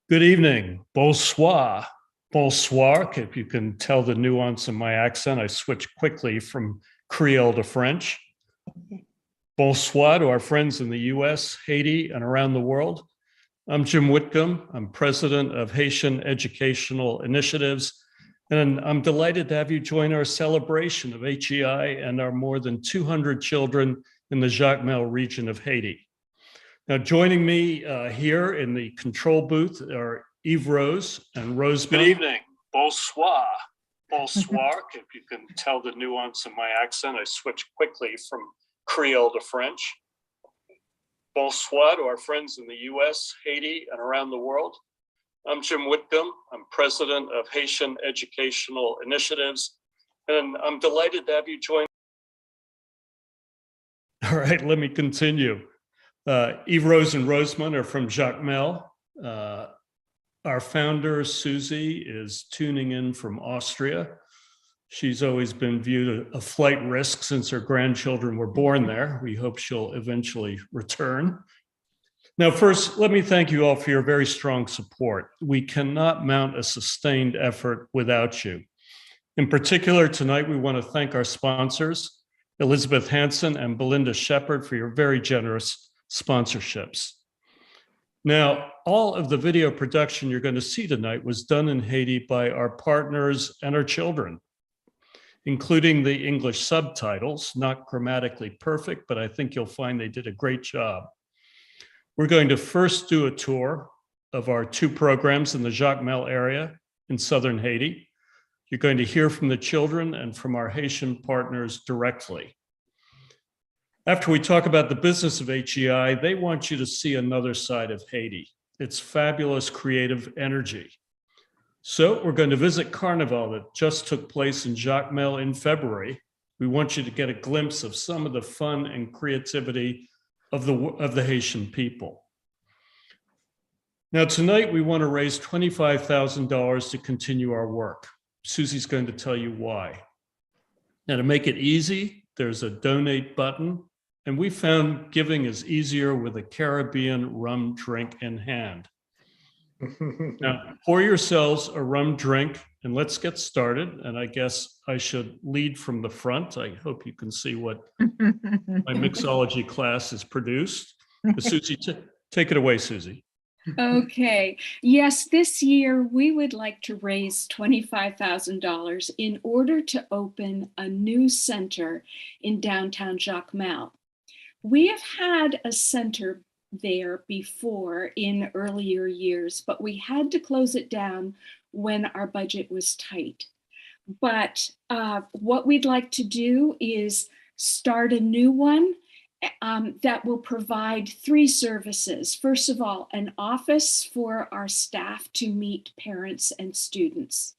Good evening. Bonsoir. Bonsoir. If you can tell the nuance in my accent, I switch quickly from Creole to French. Bonsoir to our friends in the US, Haiti, and around the world. I'm Jim Whitcomb. I'm president of Haitian Educational Initiatives, and I'm delighted to have you join our celebration of HEI and our more than 200 children in the Jacmel region of Haiti. Now, joining me here in the control booth are Yves Rose and Rosemont. Good evening. Bonsoir. Bonsoir. If you can tell the nuance in my accent, I switch quickly from Creole to French. Bonsoir to our friends in the US, Haiti, and around the world. I'm Jim Whitcomb. I'm president of Haitian Educational Initiatives, and I'm delighted to have you join. All right, let me continue. Yves Rose and Rosemont are from Jacmel. Our founder, Susie, is tuning in from Austria. She's always been viewed a flight risk since her grandchildren were born there. We hope she'll eventually return. Now, first, let me thank you all for your very strong support. We cannot mount a sustained effort without you. In particular, tonight, we want to thank our sponsors, Elizabeth Hansen and Belinda Shepard, for your very generous sponsorships. Now, all of the video production you're going to see tonight was done in Haiti by our partners and our children, including the English subtitles, not grammatically perfect, but I think you'll find they did a great job. We're going to first do a tour of our two programs in the Jacmel area in southern Haiti. You're going to hear from the children and from our Haitian partners directly. After we talk about the business of HEI, they want you to see another side of Haiti, its fabulous creative energy. So we're going to visit Carnival that just took place in Jacmel in February. We want you to get a glimpse of some of the fun and creativity of the Haitian people. Now tonight we want to raise $25,000 to continue our work. Susie's going to tell you why. Now to make it easy, there's a donate button. And we found giving is easier with a Caribbean rum drink in hand. Now, pour yourselves a rum drink and let's get started. And I guess I should lead from the front. I hope you can see what my mixology class has produced. Susie, take it away, Susie. Okay. Yes, this year we would like to raise $25,000 in order to open a new center in downtown Jacmel. We have had a center there before in earlier years, but we had to close it down when our budget was tight. But what we'd like to do is start a new one that will provide three services. First of all, an office for our staff to meet parents and students.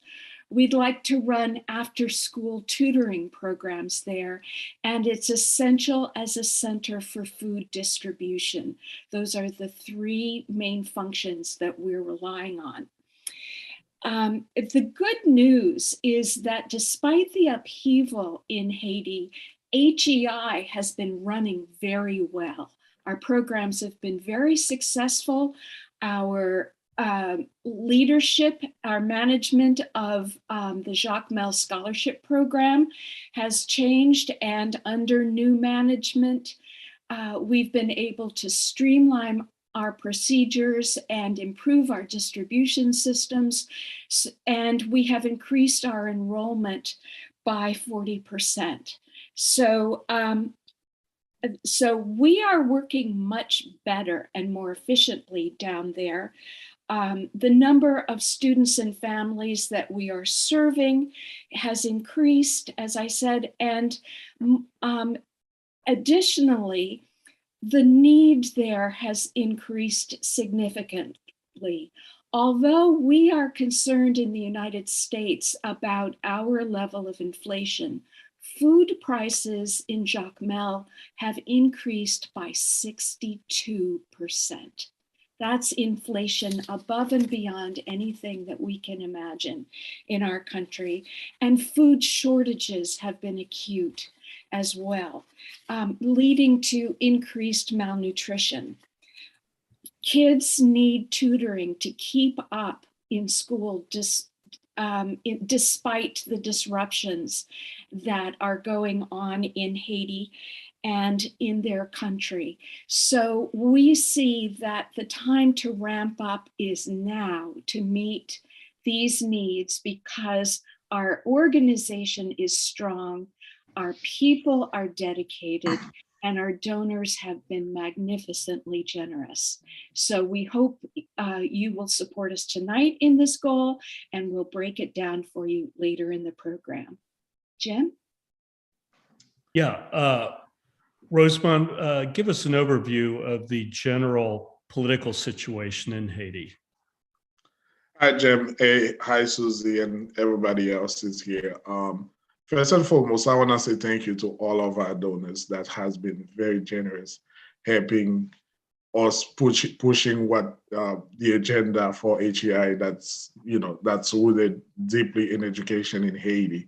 We'd like to run after-school tutoring programs there, and it's essential as a center for food distribution. Those are the three main functions that we're relying on. The good news is that despite the upheaval in Haiti, HEI has been running very well. Our programs have been very successful. Our leadership, our management of the Jacmel Scholarship Program has changed, and under new management, we've been able to streamline our procedures and improve our distribution systems, and we have increased our enrollment by 40%. So we are working much better and more efficiently down there. The number of students and families that we are serving has increased, as I said, and additionally, the need there has increased significantly. Although we are concerned in the United States about our level of inflation, food prices in Jacmel have increased by 62%. That's inflation above and beyond anything that we can imagine in our country. And food shortages have been acute as well, leading to increased malnutrition. Kids need tutoring to keep up in school despite the disruptions that are going on in Haiti and in their country. So we see that the time to ramp up is now to meet these needs because our organization is strong, our people are dedicated, and our donors have been magnificently generous. So we hope you will support us tonight in this goal, and we'll break it down for you later in the program. Jim? Yeah, Rosemond, give us an overview of the general political situation in Haiti. Hi, Jim. Hey, hi, Susie, and everybody else is here. First and foremost, I want to say thank you to all of our donors that has been very generous, helping us pushing what the agenda for HEI that's rooted deeply in education in Haiti.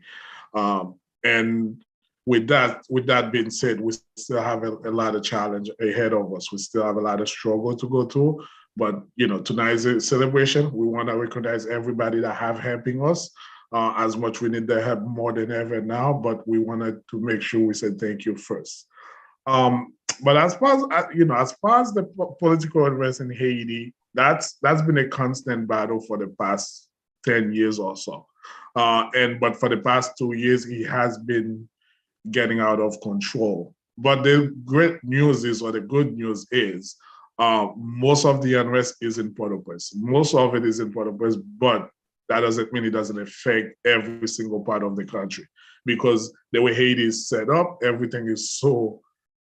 And with that being said, we still have a lot of challenge ahead of us. We still have a lot of struggle to go through. But tonight's a celebration. We want to recognize everybody that have helping us. As much we need their help more than ever now, but we wanted to make sure we said thank you first. But as far as the political unrest in Haiti, that's been a constant battle for the past 10 years or so. But for the past 2 years, it has been getting out of control. But the great news is, or the good news is, most of the unrest is in Port-au-Prince. Most of it is in Port-au-Prince, but that doesn't mean it doesn't affect every single part of the country, because the way Haiti is set up, everything is so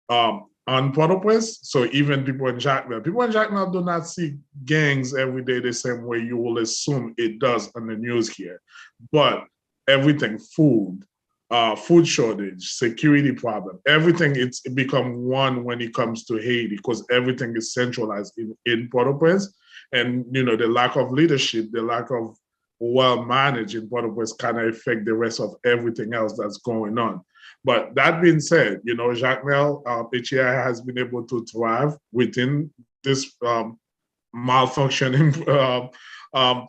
on Port-au-Prince. So even people in Jacmel do not see gangs every day the same way you will assume it does on the news here. But everything, food shortage, security problem, everything it's become one when it comes to Haiti, because everything is centralized in Port-au-Prince. And the lack of leadership, the lack of well-managed in Port-au-Prince kind of affect the rest of everything else that's going on. But that being said, Jacmel, HEI has been able to thrive within this malfunctioning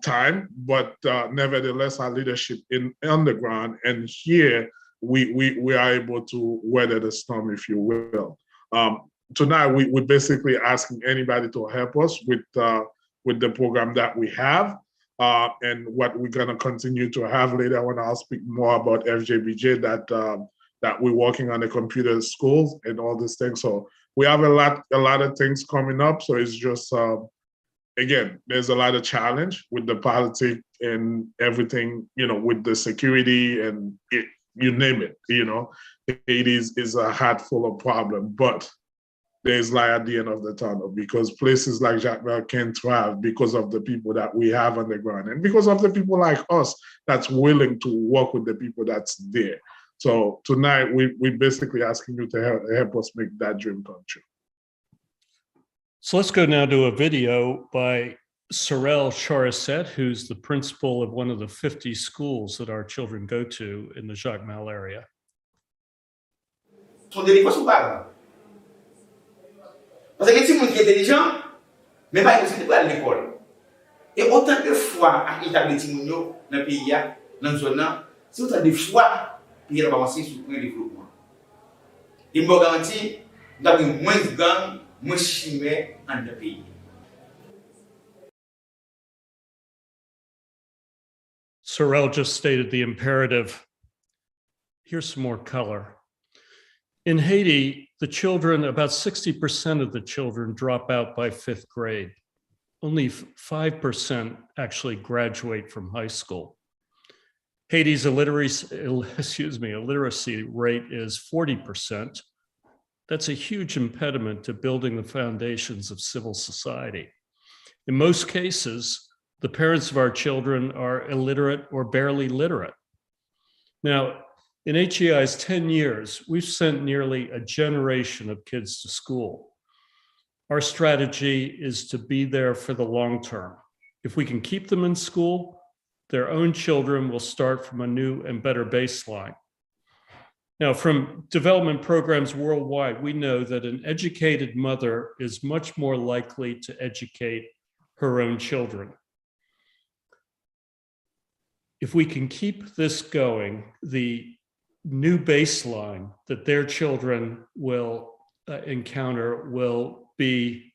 time, but nevertheless, our leadership on the ground and here, we are able to weather the storm, if you will. Tonight, we're basically asking anybody to help us with the program that we have. And what we're going to continue to have later on. I'll speak more about FJBJ that we're working on the computer schools and all these things. So we have a lot of things coming up. So it's just, again, there's a lot of challenge with the politics and everything, with the security and you name it, it is a hat full of problems, but there's light at the end of the tunnel, because places like Jacmel can thrive because of the people that we have on the ground and because of the people like us that's willing to work with the people that's there. So tonight, we're basically asking you to help us make that dream come true. So let's go now to a video by Sorel Charisette, who's the principal of one of the 50 schools that our children go to in the Jacmel area. Parce que si vous êtes intelligent, mais pas possible à l'école. Et autant de fois à établir dans le pays, dans la zone, c'est autant de fois pour y avancer sur le développement. Il me garantit d'avoir moins de gangs, moins de chimères dans le pays. Sorel just stated the imperative. Here's some more color. In Haiti, the children, about 60% of the children drop out by 5th grade. Only 5% actually graduate from high school. Haiti's illiteracy rate is 40%. That's a huge impediment to building the foundations of civil society. In most cases, the parents of our children are illiterate or barely literate. Now, in HEI's 10 years, we've sent nearly a generation of kids to school. Our strategy is to be there for the long term. If we can keep them in school, their own children will start from a new and better baseline. Now, from development programs worldwide, we know that an educated mother is much more likely to educate her own children. If we can keep this going, the new baseline that their children will encounter will be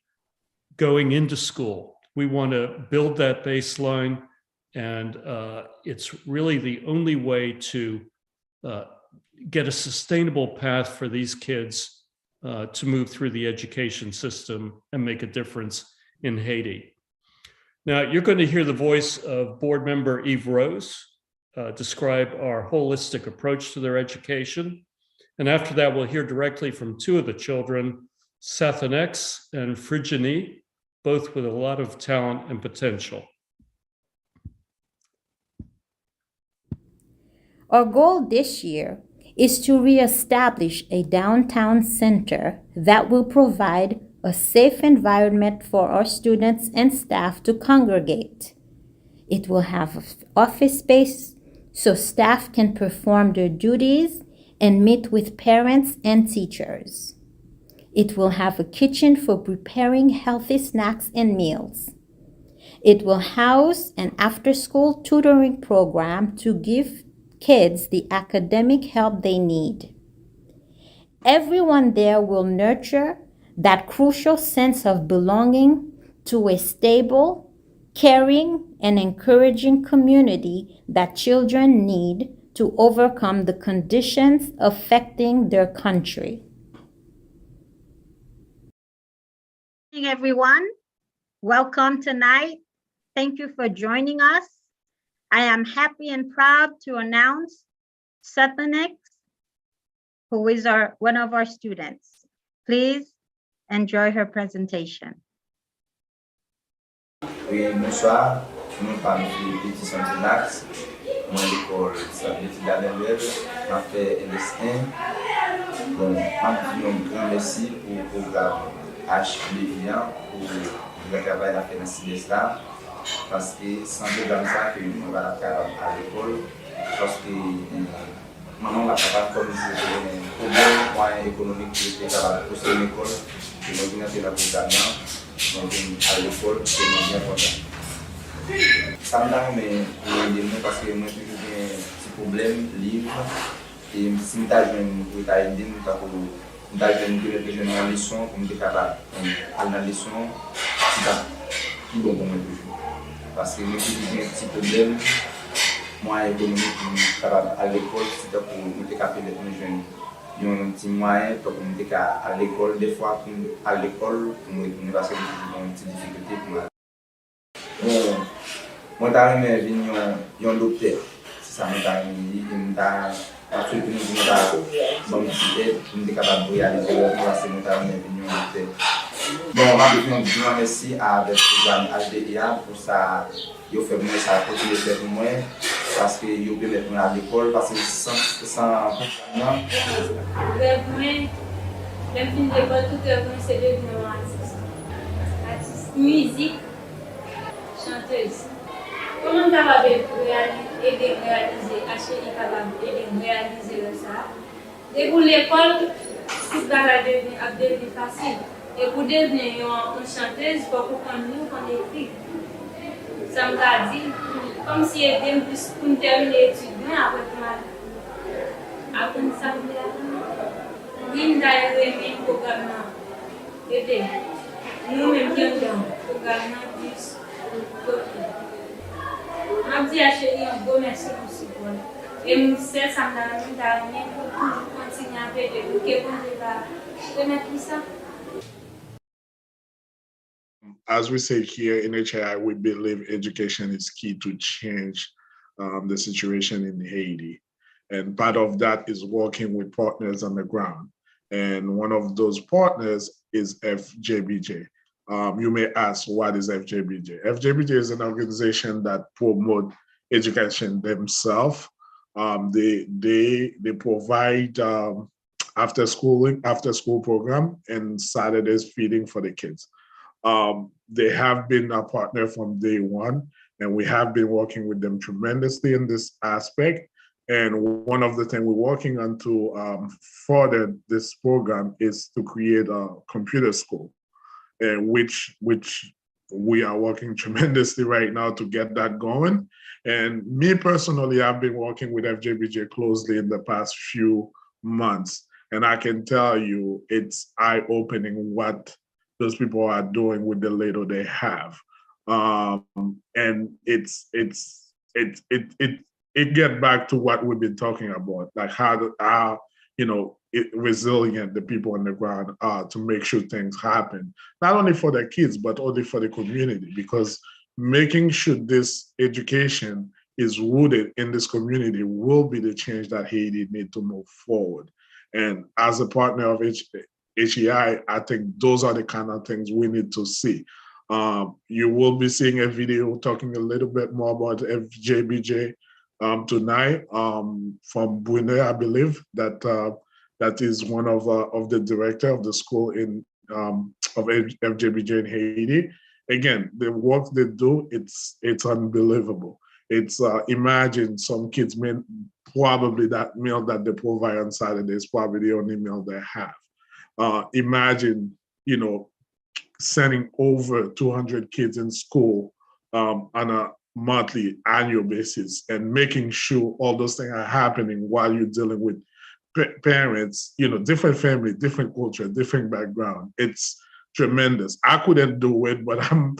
going into school. We want to build that baseline, and it's really the only way to get a sustainable path for these kids to move through the education system and make a difference in Haiti. Now, you're going to hear the voice of board member Yves Rose describe our holistic approach to their education. And after that, we'll hear directly from two of the children, Sathanex and Frigini, both with a lot of talent and potential. Our goal this year is to reestablish a downtown center that will provide a safe environment for our students and staff to congregate. It will have office space so staff can perform their duties and meet with parents and teachers. It will have a kitchen for preparing healthy snacks and meals. It will house an after-school tutoring program to give kids the academic help they need. Everyone there will nurture that crucial sense of belonging to a stable, caring, and encouraging community that children need to overcome the conditions affecting their country. Good evening, everyone. Welcome tonight. Thank you for joining us. I am happy and proud to announce Sathanex, who is one of our students. Please enjoy her presentation. Oui, bonsoir. Nous parlons de petit Sathanex. Moi, l'école Celebrate Kanaval, j'ai fait LS1. Donc, un grand merci pour le programme HEI pour le travail à faire dans ce CIDES-là. Parce que sans programme ça, que nous va à l'école, parce que maman va capable comme si c'était un problème moyen économique qui était capable de poster une école, que nous venons faire le programme, nous venons à l'école, c'est bien important. Ça me donne parce que moi toujours un petit problème, livre, et si je suis pour aider, je vais une leçon, pour me capable d'aller dans la leçon, c'est bon pour moi toujours. Parce que moi j'ai un petit problème, moi économique, capable à l'école, c'est pour me capable d'être jeune. Il y a un petit moyen pour me à l'école, des fois à l'école, pour me retourner parce que j'ai une petite difficulté pour moi. Moi j'ai venu un docteur, c'est ça moi il m'a appris que nous avons bon pour me capable de réaliser parce que moi j'ai venu un docteur. Bon, rapidement, merci avec le programme HEI pour ça. Il fait moi ça continue de faire moi parce que il peut mettre à l'école parce que sans programme. Même fin de l'école, tout est venu c'est devenir artiste, musique, chanteuse. Comment tu as aider réaliser HEI capable aider réaliser ça? Et pour l'école, tout va devenir facile. Et pour devenir une chanteuse, il faut qu'on nous qu'on écrit. Ça m'a dit, comme si aider plus pour terminer l'étude, après ça, oui, nous avons aimé le programme. Aider. Nous-mêmes qui avons le programme plus. Je dis à Chérie un beau merci pour ce support. Et nous sommes ça m'a donné pour continuer à faire des trucs et pour remettre ça. As we say here in HEI, we believe education is key to change the situation in Haiti. And part of that is working with partners on the ground. And one of those partners is FJBJ. You may ask, what is FJBJ? FJBJ is an organization that promotes education themselves. They provide after school program and Saturdays feeding for the kids. They have been a partner from day one, and we have been working with them tremendously in this aspect. And one of the things we're working on to further this program is to create a computer school, which we are working tremendously right now to get that going. And me personally, I've been working with FJBJ closely in the past few months. And I can tell you, it's eye-opening what those people are doing with the little they have. And it get back to what we've been talking about, like how resilient the people on the ground are to make sure things happen, not only for their kids, but also for the community, because making sure this education is rooted in this community will be the change that Haiti need to move forward. And as a partner of HEI, I think those are the kind of things we need to see. You will be seeing a video talking a little bit more about FJBJ tonight from Brunei, I believe, that is one of the director of the school of FJBJ in Haiti. Again, the work they do, it's unbelievable. It's imagine some kids probably that meal that they provide on Saturday is probably the only meal they have. Imagine, sending over 200 kids in school on a monthly, annual basis, and making sure all those things are happening while you're dealing with parents, different family, different culture, different background. It's tremendous. I couldn't do it, but I'm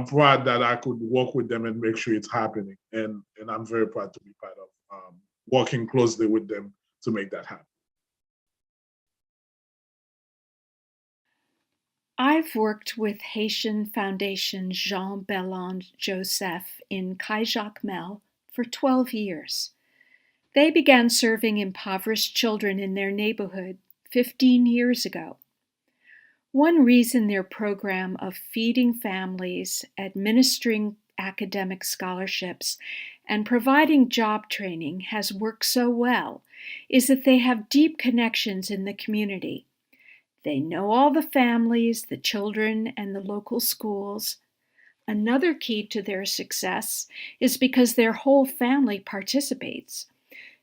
proud that I could work with them and make sure it's happening. And I'm very proud to be part of working closely with them to make that happen. I've worked with Haitian Foundation Jean Bellon Joseph in Kai-Jacmel for 12 years. They began serving impoverished children in their neighborhood 15 years ago. One reason their program of feeding families, administering academic scholarships, and providing job training has worked so well is that they have deep connections in the community. They know all the families, the children, and the local schools. Another key to their success is because their whole family participates.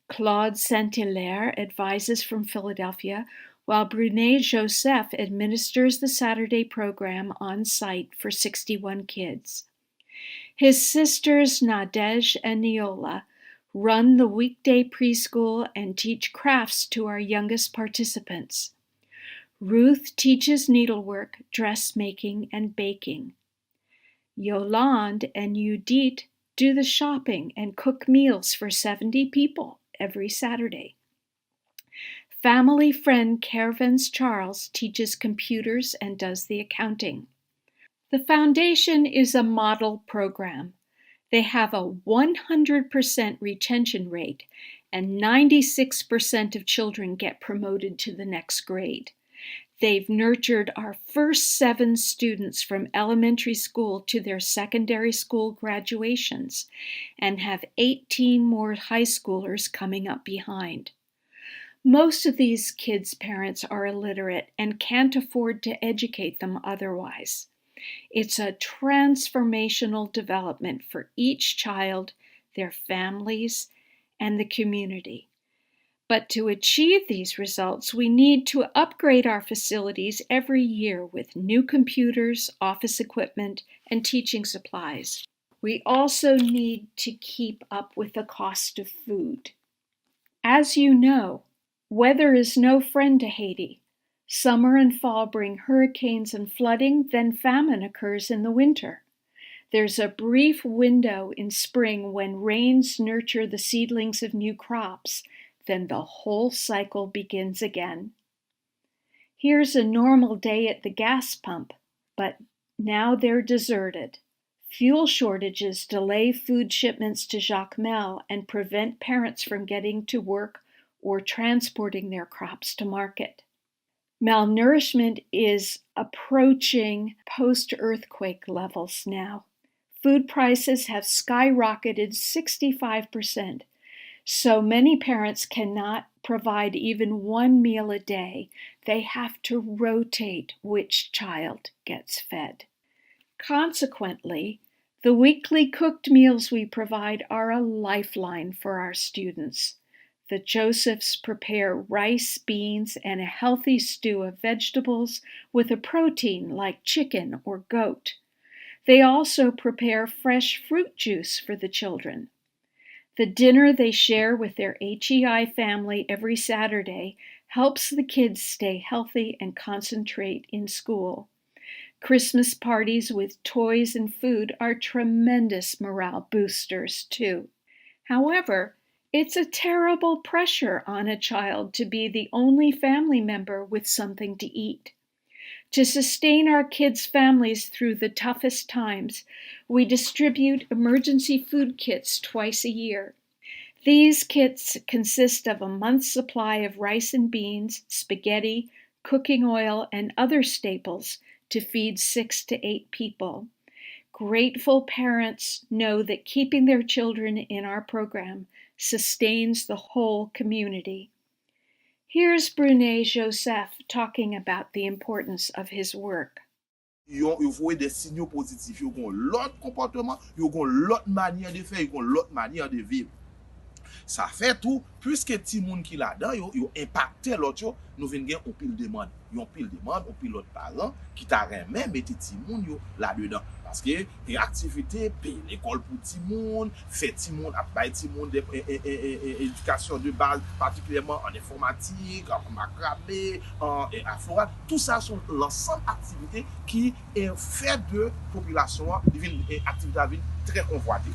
Claude Saint-Hilaire advises from Philadelphia, while Brunei Joseph administers the Saturday program on site for 61 kids. His sisters Nadej and Neola run the weekday preschool and teach crafts to our youngest participants. Ruth teaches needlework, dressmaking, and baking. Yolande and Judith do the shopping and cook meals for 70 people every Saturday. Family friend Caravans Charles teaches computers and does the accounting. The foundation is a model program. They have a 100% retention rate, and 96% of children get promoted to the next grade. They've nurtured our first 7 students from elementary school to their secondary school graduations and have 18 more high schoolers coming up behind. Most of these kids' parents are illiterate and can't afford to educate them otherwise. It's a transformational development for each child, their families, and the community. But to achieve these results, we need to upgrade our facilities every year with new computers, office equipment, and teaching supplies. We also need to keep up with the cost of food. As you know, weather is no friend to Haiti. Summer and fall bring hurricanes and flooding, then famine occurs in the winter. There's a brief window in spring when rains nurture the seedlings of new crops. Then the whole cycle begins again. Here's a normal day at the gas pump, but now they're deserted. Fuel shortages delay food shipments to Jacmel and prevent parents from getting to work or transporting their crops to market. Malnourishment is approaching post-earthquake levels now. Food prices have skyrocketed 65%. So many parents cannot provide even one meal a day. They have to rotate which child gets fed. Consequently, the weekly cooked meals we provide are a lifeline for our students. The Josephs prepare rice, beans, and a healthy stew of vegetables with a protein like chicken or goat. They also prepare fresh fruit juice for the children. The dinner they share with their HEI family every Saturday helps the kids stay healthy and concentrate in school. Christmas parties with toys and food are tremendous morale boosters, too. However, it's a terrible pressure on a child to be the only family member with something to eat. To sustain our kids' families through the toughest times, we distribute emergency food kits twice a year. These kits consist of a month's supply of rice and beans, spaghetti, cooking oil, and other staples to feed 6 to 8 people. Grateful parents know that keeping their children in our program sustains the whole community. Here's Brunet Joseph talking about the importance of his work. Yo voyez des signaux positifs, yo gon l'autre comportement, yo gon l'autre manière de faire, yo gon l'autre manière de vivre. Ça fait tout, puisque ti moun qui là-dedans, yo impacté l'autre yo, nous vinn gen on pile demande. Yon pile demande, on pile l'autre parent qui t'a remet mette ti moun yo là-dedans. Parce que les activités, payer l'école pour ti moun, fait ti moun, bay ti moun de éducation de base, particulièrement en informatique, en macramé, en aflorat, tout ça sont l'ensemble d'activités qui est fait de population, activité très convoitée.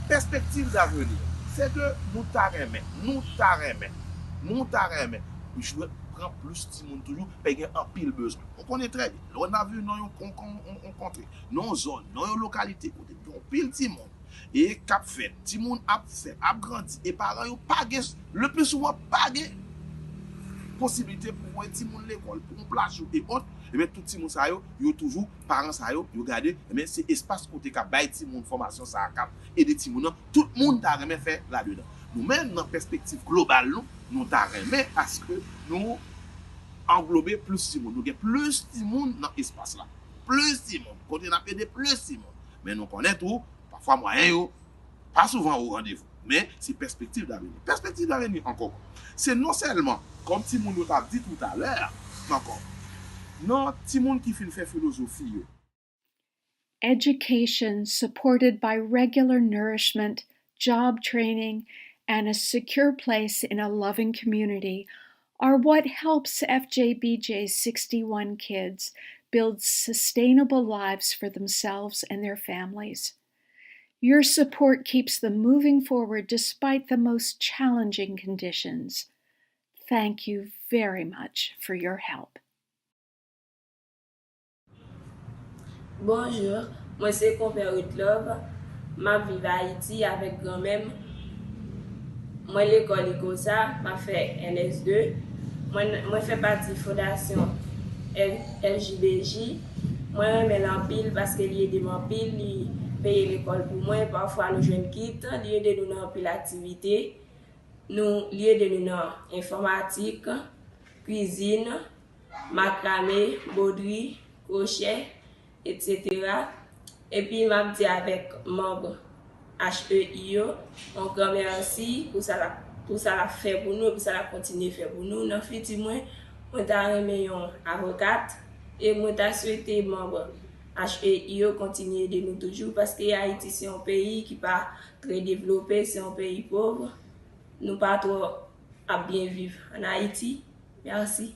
Perspective d'avenir. C'est de nous t'arrêter. Je prends plus de monde toujours, parce qu'il y a un pile besoin. On connaît très bien. On a vu dans on country, dans zone, dans localité, on a pile de monde. Et cap fait, ti monde a fait, a grandi, et parents yo pas le plus souvent pas possibilité pour voir ti monde l'école, pour un place et autres. Et bien tout ti monde ça yo toujours parents ça yo garder, mais c'est espace côté ka bay ti monde formation ça cap et des ti monde tout le monde t'a remet fait là-dedans. Nous même dans perspective globale nous t'a remet à ce que nous englober plus ti monde, nous gen plus ti monde dans espace là. Plus ti monde, côté n'a aider plus ti monde. Mais nous connaît tout, parfois moyen yo pas souvent au rendez-vous, mais c'est perspective d'avenir. Perspective d'avenir encore. C'est non seulement comme ti monde t'a dit tout à l'heure, encore. Non, ti moun qui fin fait philosophie yo. Education supported by regular nourishment, job training, and a secure place in a loving community are what helps FJBJ's 61 kids build sustainable lives for themselves and their families. Your support keeps them moving forward despite the most challenging conditions. Thank you very much for your help. Bonjour, moi c'est Compère Love. Ma vive à Haïti avec grand-mère. Moi l'école Ecosa, m'a fait NS2. Moi fais partie de fondation LJBJ. Moi j'aime l'empile parce que lié de m'empile, li paye l'école pour moi, parfois nous jeunes quitte, lié de nous dans pile activité. Nous lié de nous dans informatique, cuisine, macramé, broderie, crochet, etc. Et puis, m'a dit avec membre HEI, on remercie pour ça la fait pour nous, pour ça la continue faire pour nous. Dans le moi, on t'a remis un avocate et moi t'a souhaité membre HEI continuer de nous toujours parce que Haïti c'est un pays qui pas très développé, c'est un pays pauvre. Nous pas trop à bien vivre en Haïti. Merci.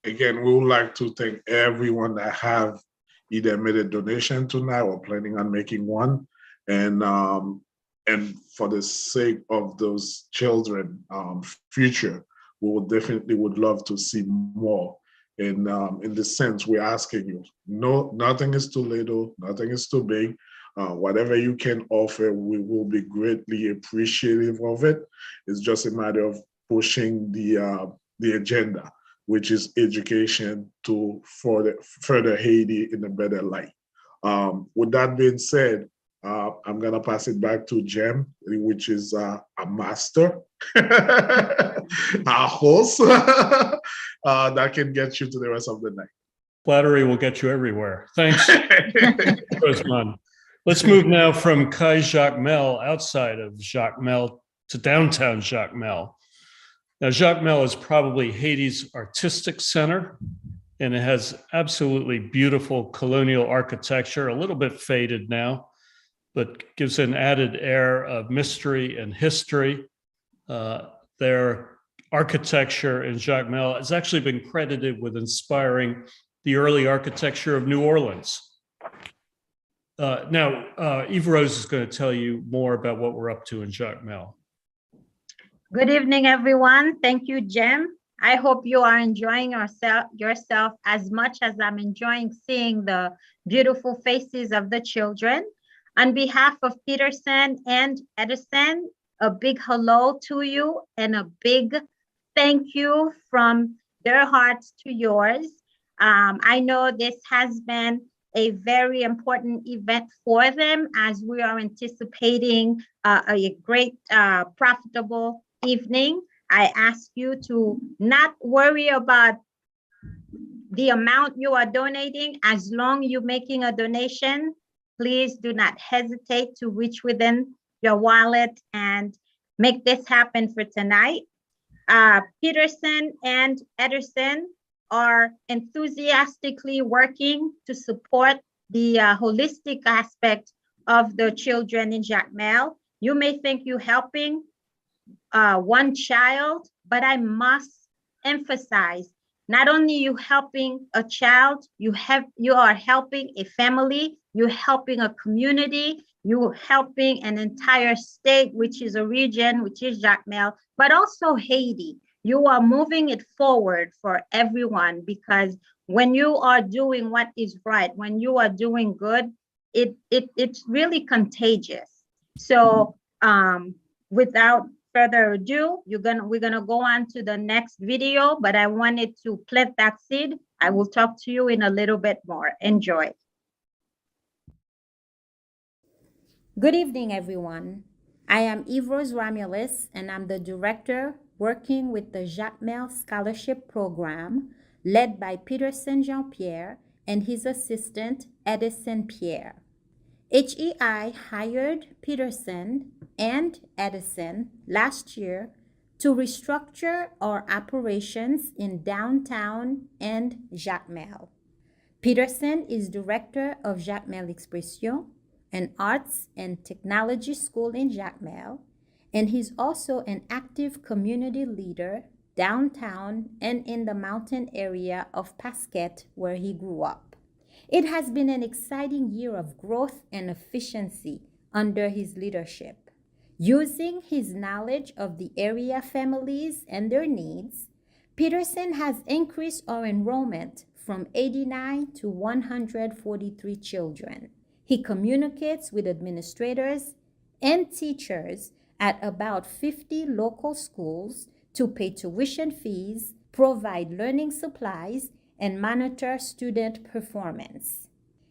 Again, we would like to thank everyone that have either made a donation tonight or planning on making one. And for the sake of those children, future, we would definitely would love to see more. And in this sense, we're asking you, no, nothing is too little, nothing is too big. Whatever you can offer, we will be greatly appreciative of it. It's just a matter of pushing the agenda, which is education to further Haiti in a better light. With that being said, I'm going to pass it back to Jem, which is a master, a host that can get you to the rest of the night. Flattery will get you everywhere. Thanks, Rosemond. Let's move now from Kai Jacques Mel outside of Jacques Mel to downtown Jacmel. Now, Jacmel is probably Haiti's artistic center, and it has absolutely beautiful colonial architecture, a little bit faded now, but gives an added air of mystery and history. Their architecture in Jacmel has actually been credited with inspiring the early architecture of New Orleans. Now, Eve Rose is going to tell you more about what we're up to in Jacmel. Good evening, everyone. Thank you, Jim. I hope you are enjoying yourself as much as I'm enjoying seeing the beautiful faces of the children. On behalf of Peterson and Edison, a big hello to you and a big thank you from their hearts to yours. I know this has been a very important event for them as we are anticipating a great profitable evening. I ask you to not worry about the amount you are donating. As long as you're making a donation, please do not hesitate to reach within your wallet and make this happen for tonight. Peterson and Edison are enthusiastically working to support the holistic aspect of the children in Jacmel. You may think you're helping one child, but I must emphasize, not only you helping a child, you are helping a family, you're helping a community, you're helping an entire state, which is a region, which is Jacmel, but also Haiti. You are moving it forward for everyone, because when you are doing what is right, when you are doing good, it's really contagious. So without further ado, we're gonna go on to the next video, but I wanted to plant that seed. I will talk to you in a little bit more. Enjoy. Good evening, everyone. I am Eve Rose Romulus, and I'm the director working with the Jacmel Scholarship Program led by Peterson Jean-Pierre and his assistant, Edison Pierre. HEI hired Peterson and Edison last year to restructure our operations in downtown and Jacmel. Peterson is director of Jacmel Expression, an arts and technology school in Jacmel, and he's also an active community leader downtown and in the mountain area of Pasquette, where he grew up. It has been an exciting year of growth and efficiency under his leadership. Using his knowledge of the area families and their needs, Peterson has increased our enrollment from 89 to 143 children. He communicates with administrators and teachers at about 50 local schools to pay tuition fees, provide learning supplies, and monitor student performance.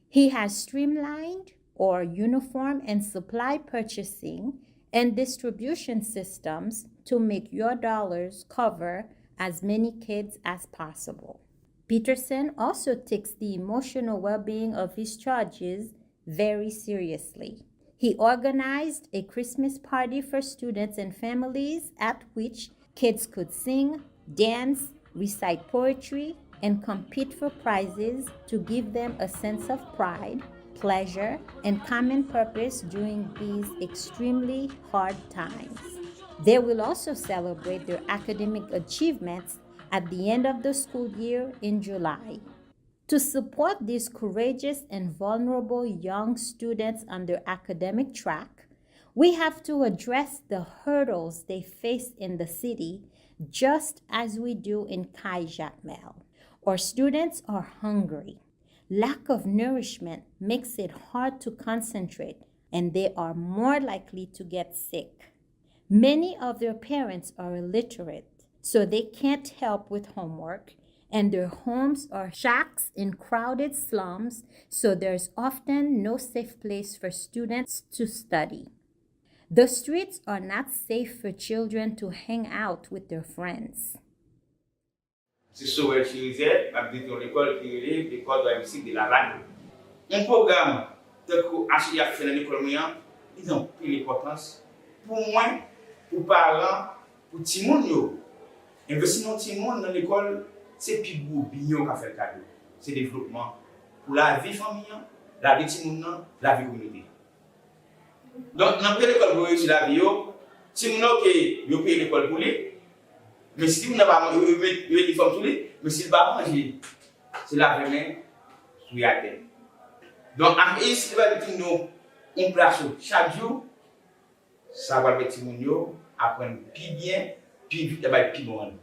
He has streamlined our uniform and supply purchasing and distribution systems to make your dollars cover as many kids as possible. Peterson also takes the emotional well-being of his charges very seriously. He organized a Christmas party for students and families at which kids could sing, dance, recite poetry, and compete for prizes to give them a sense of pride, pleasure, and common purpose during these extremely hard times. They will also celebrate their academic achievements at the end of the school year in July. To support these courageous and vulnerable young students on their academic track, we have to address the hurdles they face in the city, just as we do in Jacmel. Our students are hungry. Lack of nourishment makes it hard to concentrate, and they are more likely to get sick. Many of their parents are illiterate, so they can't help with homework, and their homes are shacks in crowded slums, so there's often no safe place for students to study. The streets are not safe for children to hang out with their friends. C'est sur utiliser habiter l'école qui est l'école de la musique de la langue. Un programme tel que HEI fait dans l'école moyenne, ils ont pris l'importance. Pour moi, pour parents, pour ti moun yo. Investir dans ti moun dans l'école, c'est plus beau bien qu'a fait cadeau. C'est développement pour la vie famille, la vie ti moun, la vie communauté. Donc dans l'école pour réussir la vie yo, ti moun OK, yo paye l'école pour lui. Mais si vous n'avez pas uniforme tous les, mais s'il va manger, c'est la vraie sur la terre. Donc, après, si vous avez nous on place chaque jour, ça va permettre nous apprendre plus bien, plus vite, et plus bon.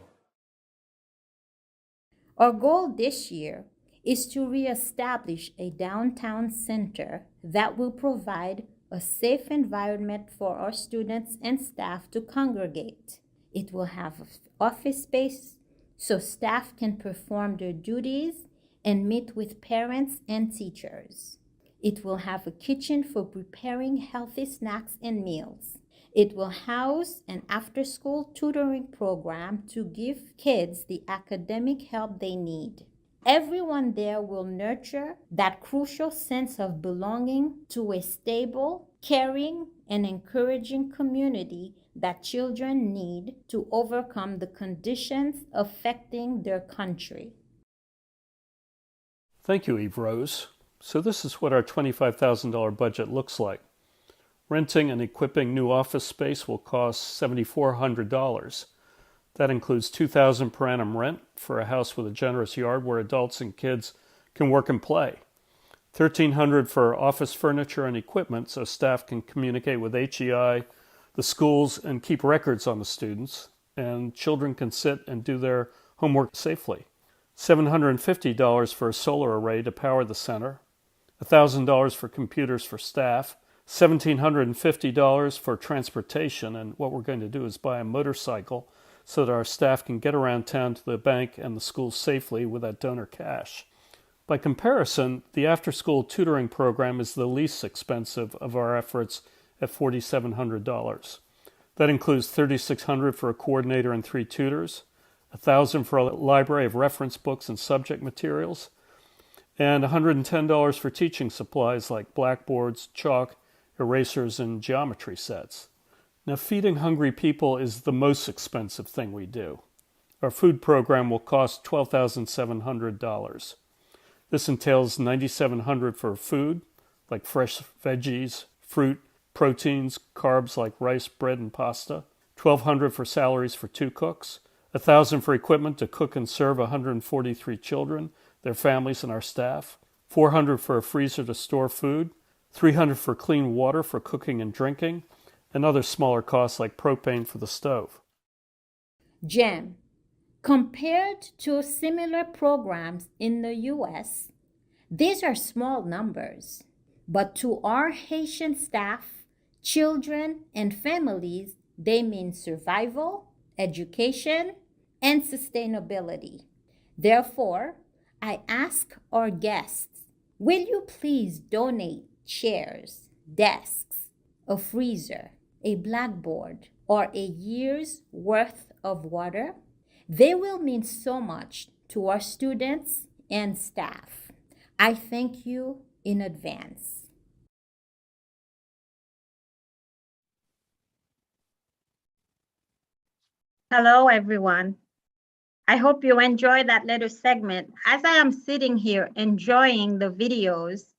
Our goal this year is to reestablish a downtown center that will provide a safe environment for our students and staff to congregate. It will have office space so staff can perform their duties and meet with parents and teachers. It will have a kitchen for preparing healthy snacks and meals. It will house an after-school tutoring program to give kids the academic help they need. Everyone there will nurture that crucial sense of belonging to a stable, caring, and encouraging community that children need to overcome the conditions affecting their country. Thank you, Eve Rose. So this is what our $25,000 budget looks like. Renting and equipping new office space will cost $7,400. That includes $2,000 per annum rent for a house with a generous yard where adults and kids can work and play. $1,300 for office furniture and equipment so staff can communicate with HEI, the schools, and keep records on the students, and children can sit and do their homework safely. $750 for a solar array to power the center, $1,000 for computers for staff, $1,750 for transportation, and what we're going to do is buy a motorcycle so that our staff can get around town to the bank and the school safely with that donor cash. By comparison, the after-school tutoring program is the least expensive of our efforts at $4,700. That includes $3,600 for a coordinator and 3 tutors, $1,000 for a library of reference books and subject materials, and $110 for teaching supplies like blackboards, chalk, erasers, and geometry sets. Now, feeding hungry people is the most expensive thing we do. Our food program will cost $12,700. This entails $9,700 for food, like fresh veggies, fruit, proteins, carbs like rice, bread, and pasta, $1,200 for salaries for 2 cooks, $1,000 for equipment to cook and serve 143 children, their families, and our staff, $400 for a freezer to store food, $300 for clean water for cooking and drinking, and other smaller costs like propane for the stove. Jem, compared to similar programs in the U.S., these are small numbers, but to our Haitian staff, children, and families, they mean survival, education, and sustainability. Therefore, I ask our guests, will you please donate chairs, desks, a freezer, a blackboard, or a year's worth of water? They will mean so much to our students and staff. I thank you in advance. Hello, everyone. I hope you enjoyed that little segment. As I am sitting here enjoying the videos,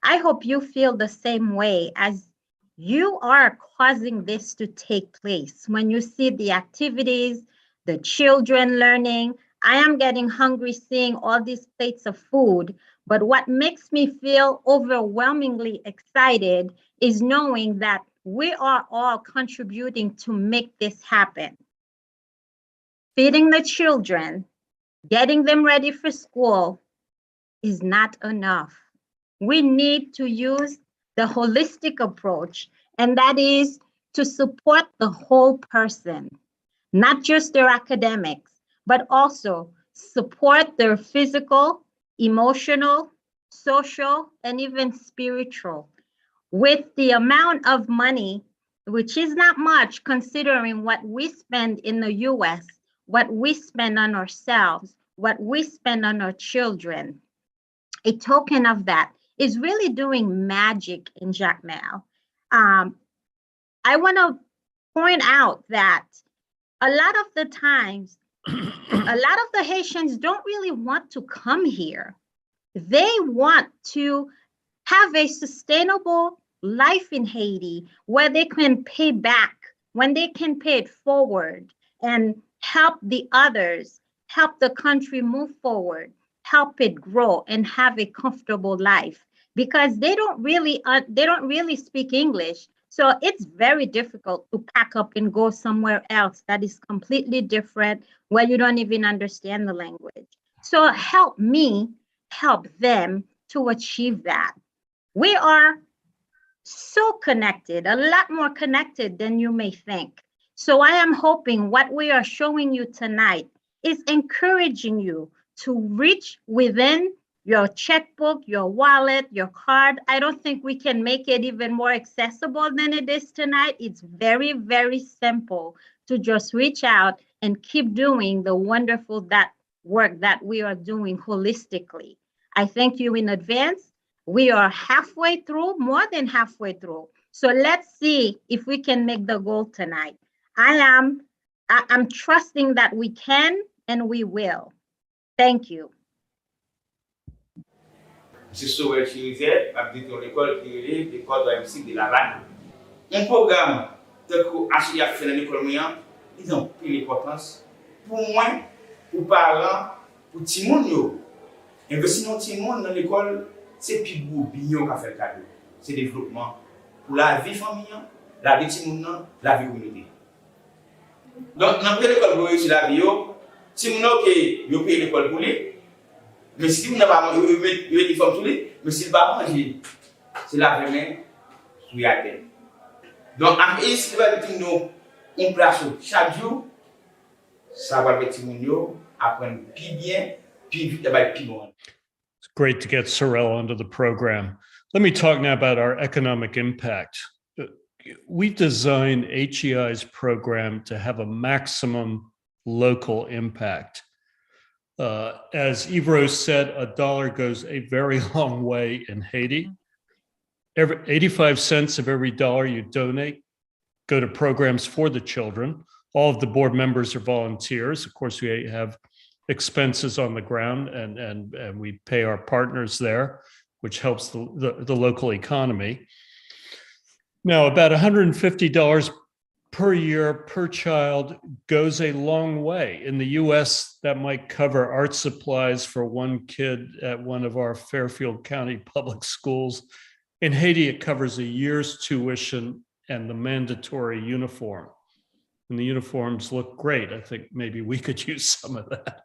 I hope you feel the same way as you are causing this to take place. When you see the activities, the children learning, I am getting hungry seeing all these plates of food. But what makes me feel overwhelmingly excited is knowing that we are all contributing to make this happen. Feeding the children, getting them ready for school is not enough. We need to use the holistic approach, and that is to support the whole person, not just their academics, but also support their physical, emotional, social, and even spiritual. With the amount of money, which is not much considering what we spend in the US, what we spend on ourselves, what we spend on our children, a token of that is really doing magic in Jacmel. I want to point out that a lot of the times, a lot of the Haitians don't really want to come here. They want to have a sustainable life in Haiti where they can pay back, when they can pay it forward and help the others, help the country move forward, help it grow and have a comfortable life, because they don't really speak English. So it's very difficult to pack up and go somewhere else that is completely different, where you don't even understand the language. So help me help them to achieve that. We are so connected, a lot more connected than you may think. So I am hoping what we are showing you tonight is encouraging you to reach within your checkbook, your wallet, your card. I don't think we can make it even more accessible than it is tonight. It's very, very simple to just reach out and keep doing the wonderful work that we are doing holistically. I thank you in advance. We are halfway through, more than halfway through. So let's see if we can make the goal tonight. I'm trusting that we can and we will. Thank you. Je saurais utiliser dans l'école qui est l'école de la musique de la Havane. Un programme tel que HEI a fait dans l'école moyenne, ils ont pris l'importance pour moi, pour parents, pour tout le monde. Investir dans tout le monde dans l'école, c'est plus beau, bien qu'a fait le cadeau. C'est développement pour la vie familiale, la vie de tout le monde, la vie communauté. Donc, dans l'école pour réussir la vie, si vous avez payé l'école pour lui, mais si vous n'avez pas uniforme tous les, mais si vous n'avez pas mangé, c'est la vraie sur la terre. Donc, après, si vous avez nous en place chaque jour, ça va permettre nous apprendre plus bien, plus vite et plus bon. It's great to get Sorel onto the program. Let me talk now about our economic impact. We designed HEI's program to have a maximum local impact. As Yves said, $1 goes a very long way in Haiti. 85 cents of every dollar you donate go to programs for the children. All of the board members are volunteers. Of course, we have expenses on the ground and we pay our partners there, which helps the local economy. Now, about $150 per year per child goes a long way. In the US, that might cover art supplies for one kid at one of our Fairfield County public schools. In Haiti, it covers a year's tuition and the mandatory uniform. And the uniforms look great. I think maybe we could use some of that.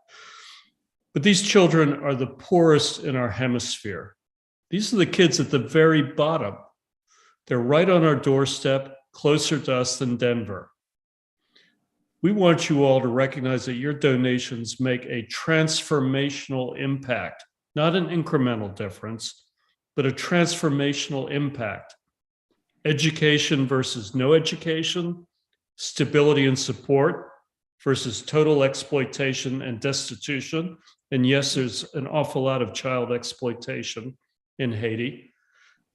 But these children are the poorest in our hemisphere. These are the kids at the very bottom. They're right on our doorstep, closer to us than Denver. We want you all to recognize that your donations make a transformational impact, not an incremental difference, but a transformational impact. Education versus no education, stability and support versus total exploitation and destitution. And yes, there's an awful lot of child exploitation in Haiti.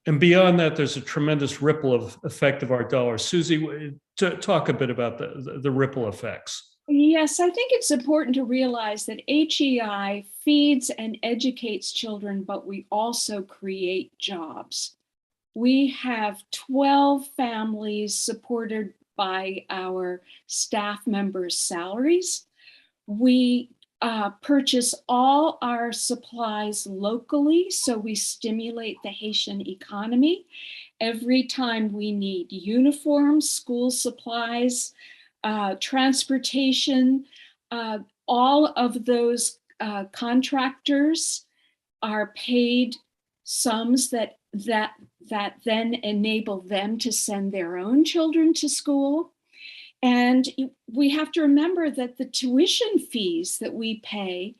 And beyond that, there's a tremendous ripple effect of our dollar. Susie, talk a bit about the ripple effects. Yes, I think it's important to realize that HEI feeds and educates children, but we also create jobs. We have 12 families supported by our staff members' salaries. We purchase all our supplies locally, so we stimulate the Haitian economy. Every time we need uniforms, school supplies, transportation, all of those contractors are paid sums that then enable them to send their own children to school. And we have to remember that the tuition fees that we pay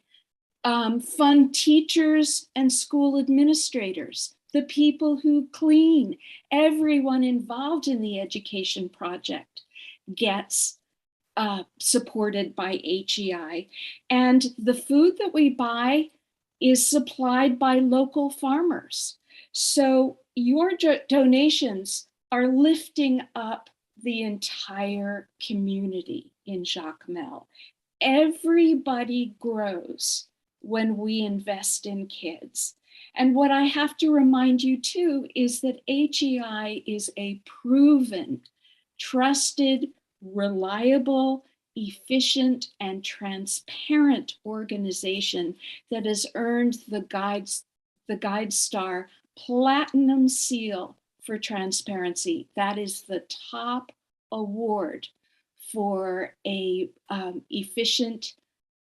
fund teachers and school administrators, the people who clean. Everyone involved in the education project gets supported by HEI. And the food that we buy is supplied by local farmers. So your donations are lifting up the entire community in Jacmel. Everybody grows when we invest in kids. And what I have to remind you too is that HEI is a proven, trusted, reliable, efficient, and transparent organization that has earned the GuideStar Platinum Seal for transparency. That is the top award for a efficient,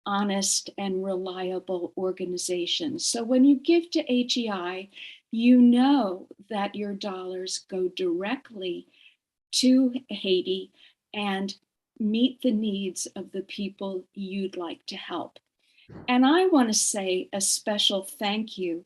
honest, and reliable organization. So when you give to HEI, you know that your dollars go directly to Haiti and meet the needs of the people you'd like to help. And I want to say a special thank you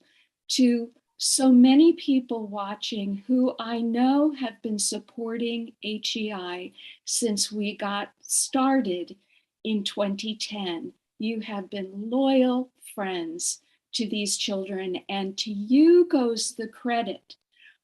to so many people watching who I know have been supporting HEI since we got started in 2010. You have been loyal friends to these children, and to you goes the credit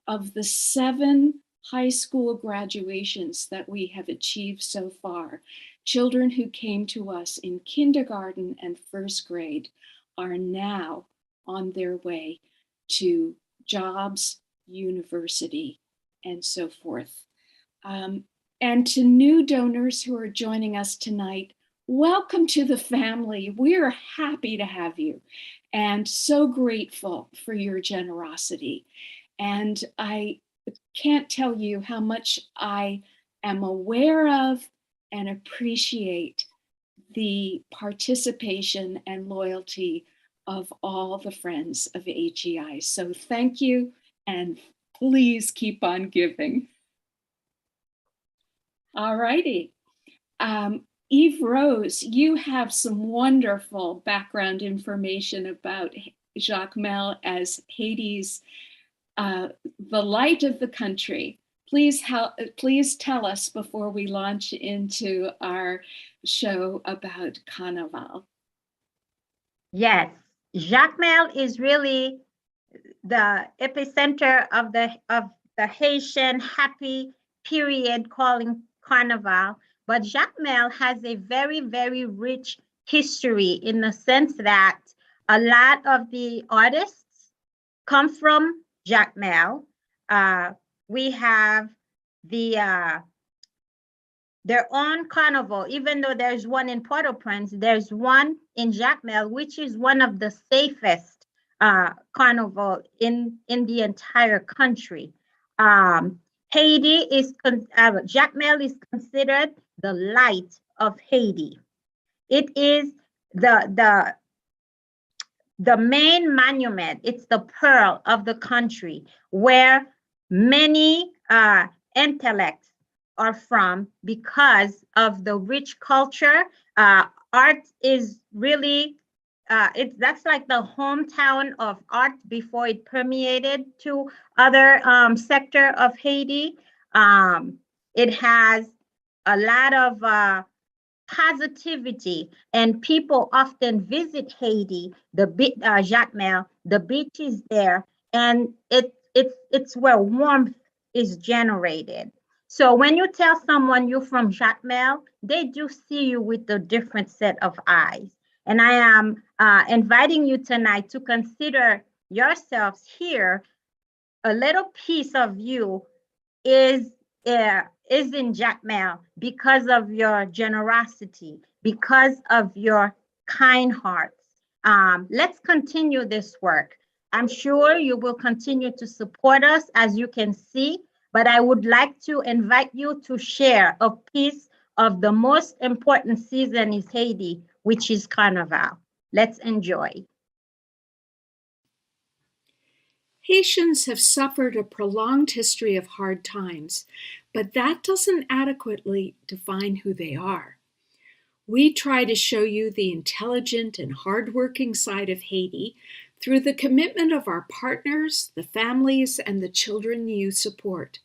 of the 7 high school graduations that we have achieved so far. Children who came to us in kindergarten and first grade are now on their way to jobs, university, and so forth. And to new donors who are joining us tonight, welcome to the family. We're happy to have you and so grateful for your generosity. And I can't tell you how much I am aware of and appreciate the participation and loyalty of all the friends of HEI. So thank you, and please keep on giving. All righty. Eve Rose, you have some wonderful background information about Jacmel as Haiti's the light of the country. Please tell us before we launch into our show about Kanaval. Yes, Jacmel is really the epicenter of the Haitian happy period calling Carnival. But Jacmel has a very, very rich history in the sense that a lot of the artists come from Jacmel. We have their own carnival. Even though there's one in Port-au-Prince, there's one in Jacmel, which is one of the safest carnival in the entire country. Haiti is, Jacmel is considered the light of Haiti. It is the main monument. It's the pearl of the country where many intellects are from because of the rich culture. Art is really, that's like the hometown of art before it permeated to other sector of Haiti. It has a lot of positivity, and people often visit Haiti, Jacmel, the beach is there, and it's where warmth is generated. So when you tell someone you're from Jacmel, they do see you with a different set of eyes. And I am inviting you tonight to consider yourselves here. A little piece of you is in Jacmel because of your generosity, because of your kind hearts. Let's continue this work. I'm sure you will continue to support us, as you can see, but I would like to invite you to share a piece of the most important season in Haiti, which is Carnival. Let's enjoy. Haitians have suffered a prolonged history of hard times, but that doesn't adequately define who they are. We try to show you the intelligent and hardworking side of Haiti through the commitment of our partners, the families, and the children you support.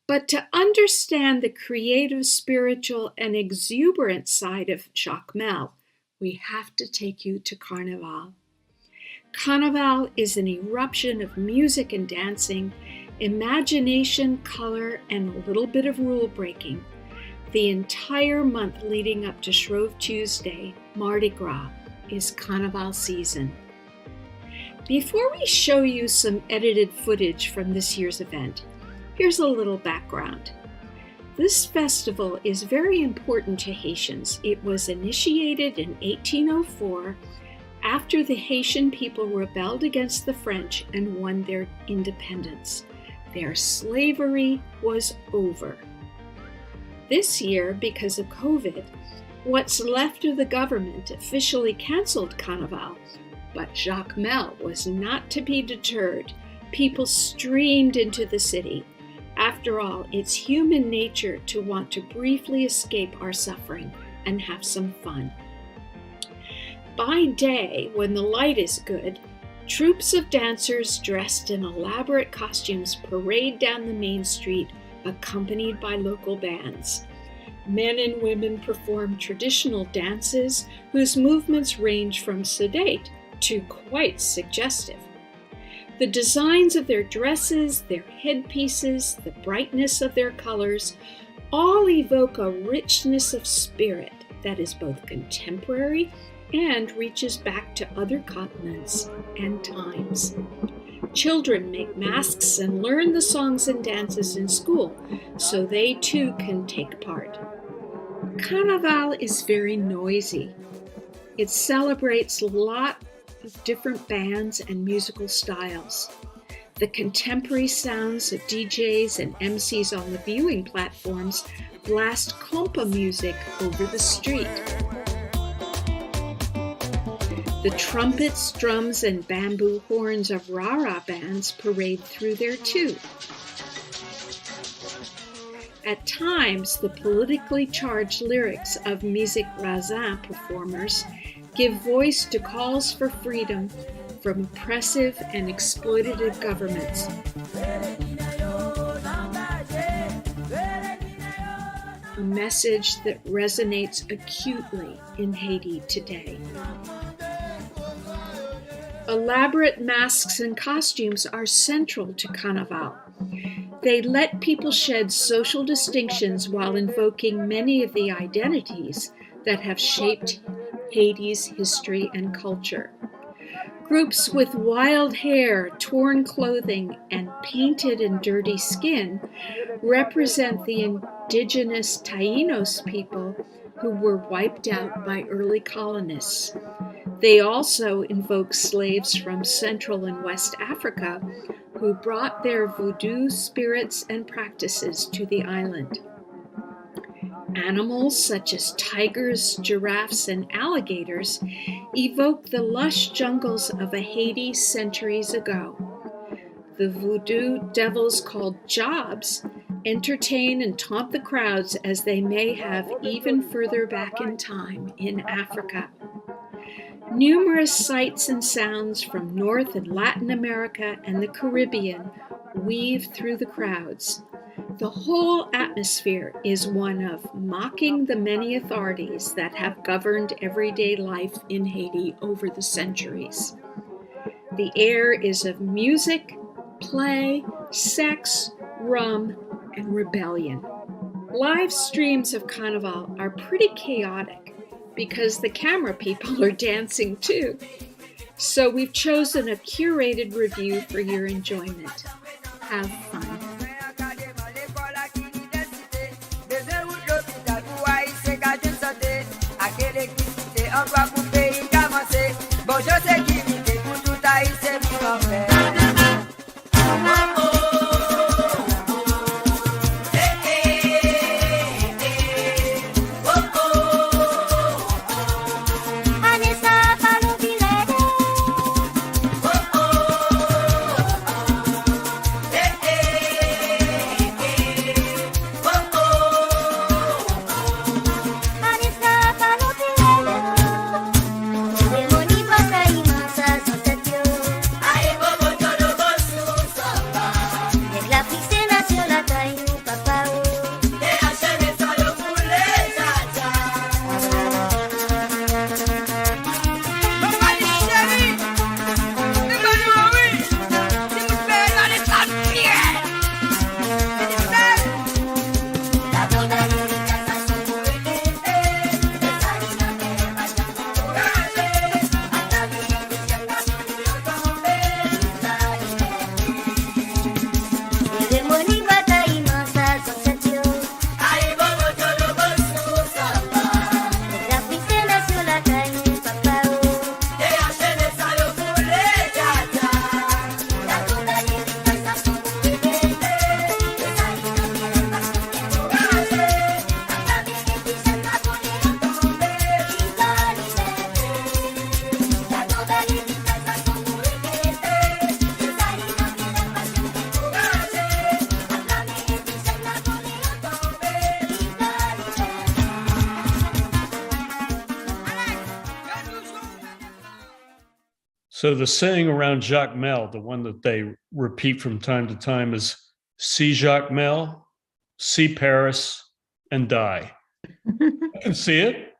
But to understand the creative, spiritual, and exuberant side of Jacmel, we have to take you to Carnival. Kanaval is an eruption of music and dancing, imagination, color, and a little bit of rule breaking. The entire month leading up to Shrove Tuesday, Mardi Gras, is Kanaval season. Before we show you some edited footage from this year's event, here's a little background. This festival is very important to Haitians. It was initiated in 1804 after the Haitian people rebelled against the French and won their independence. Their slavery was over. This year, because of COVID, what's left of the government officially canceled Kanaval, but Jacques Mel was not to be deterred. People streamed into the city. After all, it's human nature to want to briefly escape our suffering and have some fun. By day, when the light is good, troops of dancers dressed in elaborate costumes parade down the main street, accompanied by local bands. Men and women perform traditional dances whose movements range from sedate to quite suggestive. The designs of their dresses, their headpieces, the brightness of their colors, all evoke a richness of spirit that is both contemporary and reaches back to other continents and times. Children make masks and learn the songs and dances in school, so they too can take part. Kanaval is very noisy. It celebrates a lot of different bands and musical styles. The contemporary sounds of DJs and MCs on the viewing platforms blast compa music over the street. The trumpets, drums, and bamboo horns of rara bands parade through there too. At times, the politically charged lyrics of musique razin performers give voice to calls for freedom from oppressive and exploitative governments. A message that resonates acutely in Haiti today. Elaborate masks and costumes are central to Kanaval. They let people shed social distinctions while invoking many of the identities that have shaped Haiti's history and culture. Groups with wild hair, torn clothing, and painted and dirty skin represent the indigenous Taínos people who were wiped out by early colonists. They also invoke slaves from Central and West Africa who brought their voodoo spirits and practices to the island. Animals such as tigers, giraffes, and alligators evoke the lush jungles of Haiti centuries ago. The voodoo devils called jobs entertain and taunt the crowds as they may have even further back in time in Africa. Numerous sights and sounds from North and Latin America and the Caribbean weave through the crowds. The whole atmosphere is one of mocking the many authorities that have governed everyday life in Haiti over the centuries. The air is of music, play, sex, rum, and rebellion. Live streams of Kanaval are pretty chaotic because the camera people are dancing too. So we've chosen a curated review for your enjoyment. Have fun. So the saying around Jacmel, the one that they repeat from time to time, is see Jacmel, see Paris, and die. I can see it.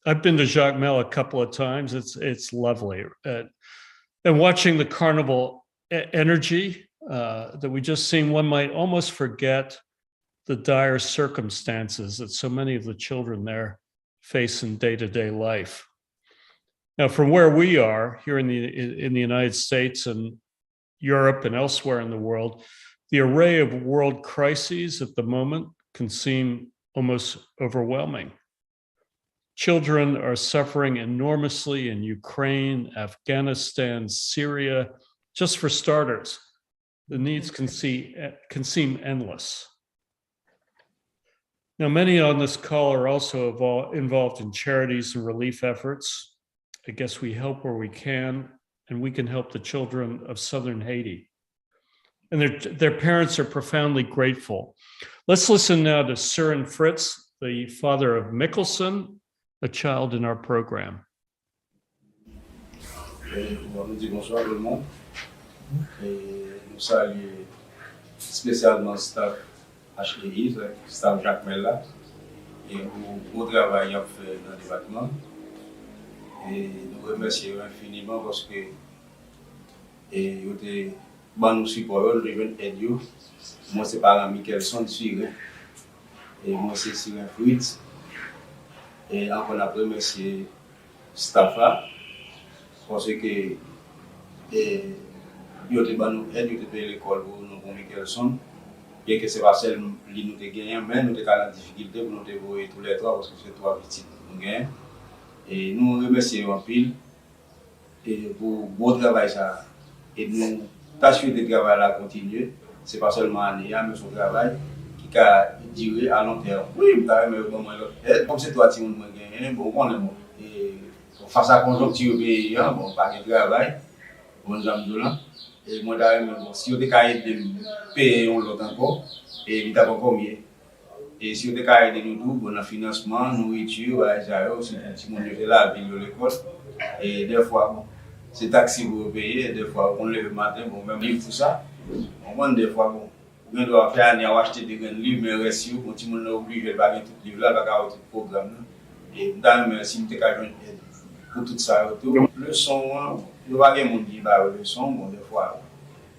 I've been to Jacmel a couple of times. It's lovely. And watching the carnival energy that we just seen, one might almost forget the dire circumstances that so many of the children there face in day-to-day life. Now, from where we are here in the United States and Europe and elsewhere in the world, the array of world crises at the moment can seem almost overwhelming. Children are suffering enormously in Ukraine, Afghanistan, Syria. Just for starters, the needs can seem endless. Now, many on this call are also involved in charities and relief efforts. I guess we help where we can, and we can help the children of Southern Haiti. And their parents are profoundly grateful. Let's listen now to Søren Fritz, the father of Mickelson, a child in our program. Bonsoir tout le monde. Nous saluons spécialement staff HEI, staff Jacmel là, et au travail qu'il a fait dans le département. Et nous remercions infiniment parce que ils ont nous support, ils viennent aider. Moi, c'est par Mickelson, et moi, c'est Søren Fritz. Et encore on a remercié staff là parce que ils ont nous aide, ils ont payé l'école pour nous pour Mickelson. Bien que ce n'est pas seulement lui nous gagné, mais nous avons la difficulté pour nous voir tous les trois parce que c'est trois petits nous gagnons. Et nous remercions en pile et pour le bon travail ça. Et nous tâchons de travail là continuer. Ce n'est pas seulement année, mais son travail qui a duré à long terme. Oui, mais comme c'est toi qui nous gagne, bon, on est bon. Et face à la conjoncture pays, bon, pas de travail, bon, j'aime et moi d'ailleurs, si on est capable de payer l'autre encore, et il a encore mieux. Et si on est capable de nous tout, bon, le financement, nourriture, si on est là, à l'école, et des fois, bon, c'est taxi pour payer, des fois, on lève le matin, bon, même livre tout ça, on vend des fois, bon, on doit faire un acheter des grands livres, mais reste, quand on est obligé de pas tout livre là, pas avoir tout programme. Et d'ailleurs, si on est capable de pour tout ça, le son, nous va bien monde qui va le son, bon, des fois,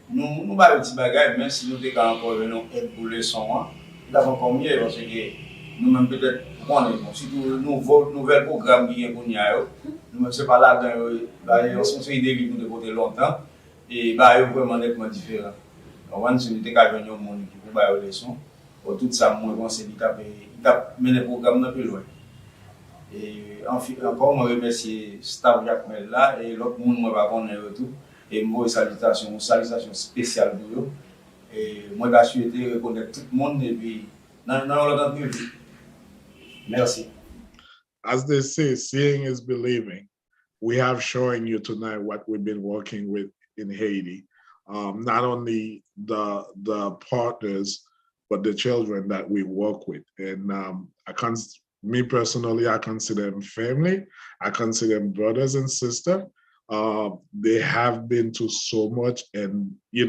nous va le petit bagage, même si nous avons encore une aide pour le son, nous avons encore mieux, parce que nous-mêmes peut-être, surtout nouvel programme qui est pour nous, nous ne sommes pas là dans on se des livres de côté longtemps, et bah, vraiment nettement différent. On si nous avons un monde qui peut faire le son, pour tout ça, moi, je pense qu'il a mené le programme un peu loin. Et encore, je remercie staff Jacmel là et l'autre monde, moi, va connaître tout. Et moi, salutations spéciales pour eux. Et moi, je souhaite reconnaître tout le monde et puis, dans l'autre public. Merci. As they say, seeing is believing. We have showing you tonight what we've been working with in Haiti. Not only the partners, but the children that we work with. And me personally, I consider them family. I consider them brothers and sisters. They have been to so much, and with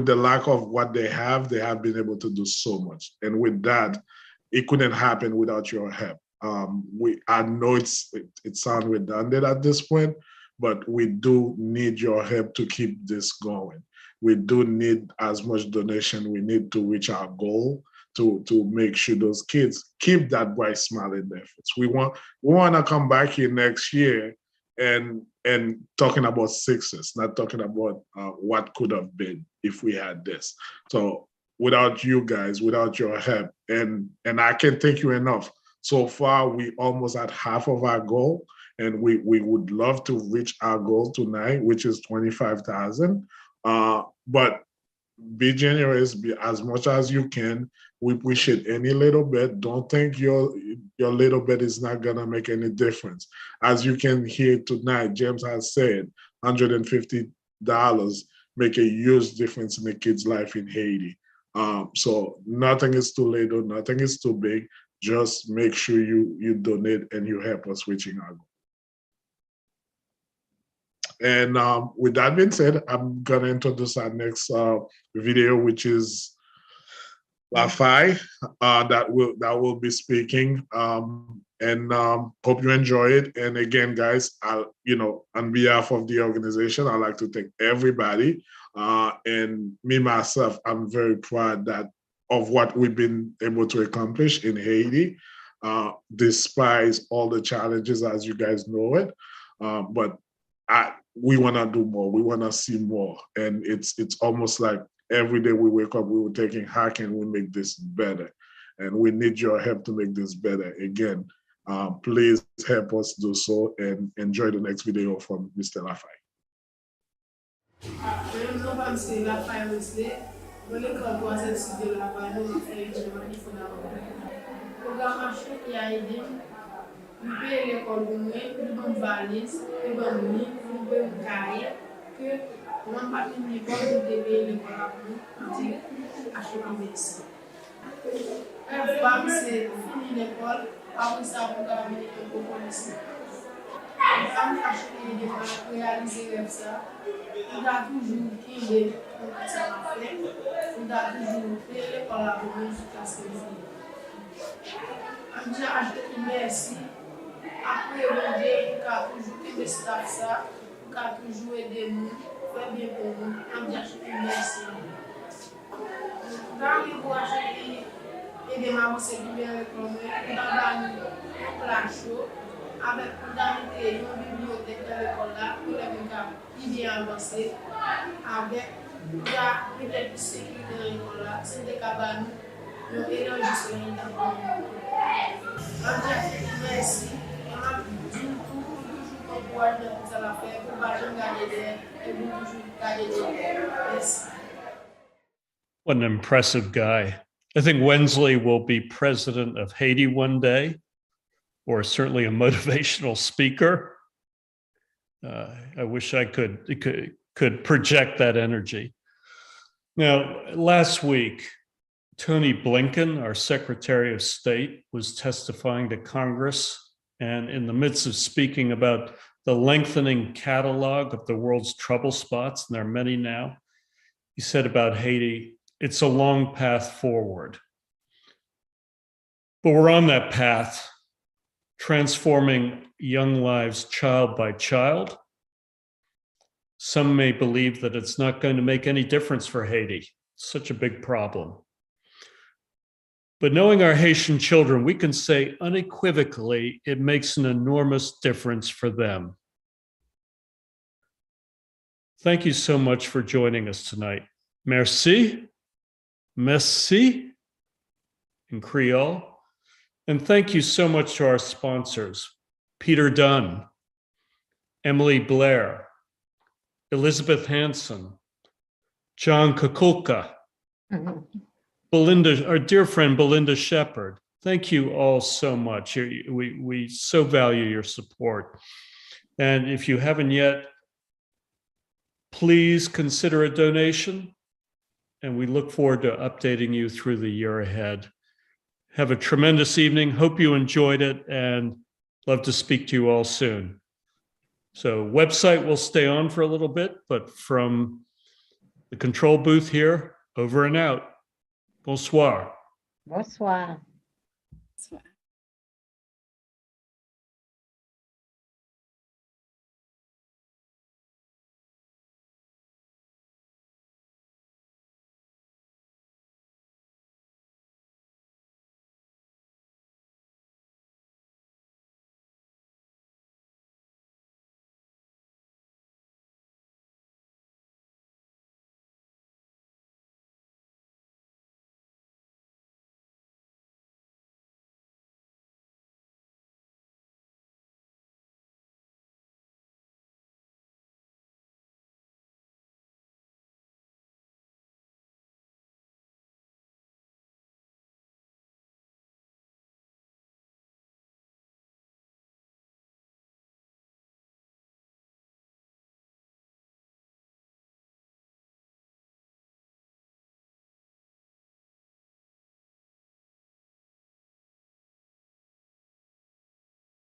the lack of what they have been able to do so much. And with that, it couldn't happen without your help. I know it sounds redundant at this point, but we do need your help to keep this going. We do need as much donation we need to reach our goal, to make sure those kids keep that bright smile in their face. We want to come back here next year and talking about success, not talking about what could have been if we had this. So without you guys, without your help, and I can't thank you enough. So far, we almost at half of our goal, and we would love to reach our goal tonight, which is 25,000. But be generous, be as much as you can. We appreciate any little bit. Don't think your little bit is not gonna make any difference. As you can hear tonight, James has said, $150 make a huge difference in a kid's life in Haiti. So nothing is too little, nothing is too big. Just make sure you donate and you help us reaching our goal. And with that being said, I'm gonna introduce our next video, which is Lafai, that will be speaking. Hope you enjoy it. And again, guys, on behalf of the organization, I'd like to thank everybody. And me myself, I'm very proud of what we've been able to accomplish in Haiti, despite all the challenges, as you guys know it. But we want to do more. We want to see more. And it's almost like every day we wake up, we were thinking, how can we make this better? And we need your help to make this better. Again, please help us do so, and enjoy the next video from Mr. Lafai. Nous payons l'école pour nous, nous avons une valise, nous avons un livre, nous avons un cahier, que nous n'avons pas fini l'école, nous devons payer l'école pour nous, acheter une médecine. Une fois que c'est fini l'école, après ça, vous avez un peu de ici. Une fois que vous achetez des gens pour réaliser ça, vous avez toujours qui est pour ça à faire, vous avez toujours fait l'école pour nous jusqu'à ce que vous finissez. On a acheté une merci. Après, on a toujours aider staff ça, on a toujours aider nous, faire bien pour nous, on a acheté une merci. Quand vous achetez aider maman, c'est bien avec nous, on a un plat chaud, avec une bibliothèque de l'école là, pour les gens bien avancés, avec peut-être plus sécurité de l'école là, c'est des cabanes, nous enregistrons dans merci. What an impressive guy. I think Wensley will be president of Haiti one day, or certainly a motivational speaker. I wish I could project that energy. Now, last week, Tony Blinken, our Secretary of State, was testifying to Congress, and in the midst of speaking about the lengthening catalog of the world's trouble spots, and there are many now, he said about Haiti, it's a long path forward. But we're on that path, transforming young lives child by child. Some may believe that it's not going to make any difference for Haiti. It's such a big problem. But knowing our Haitian children, we can say unequivocally, it makes an enormous difference for them. Thank you so much for joining us tonight. Merci, merci in Creole. And thank you so much to our sponsors, Peter Dunn, Emily Blair, Elizabeth Hanson, John Kukulka, Belinda, our dear friend Belinda Shepard. Thank you all so much. We so value your support. And if you haven't yet, please consider a donation. And we look forward to updating you through the year ahead. Have a tremendous evening. Hope you enjoyed it, and love to speak to you all soon. So website will stay on for a little bit, but from the control booth here, over and out. Bonsoir. Bonsoir. Bonsoir.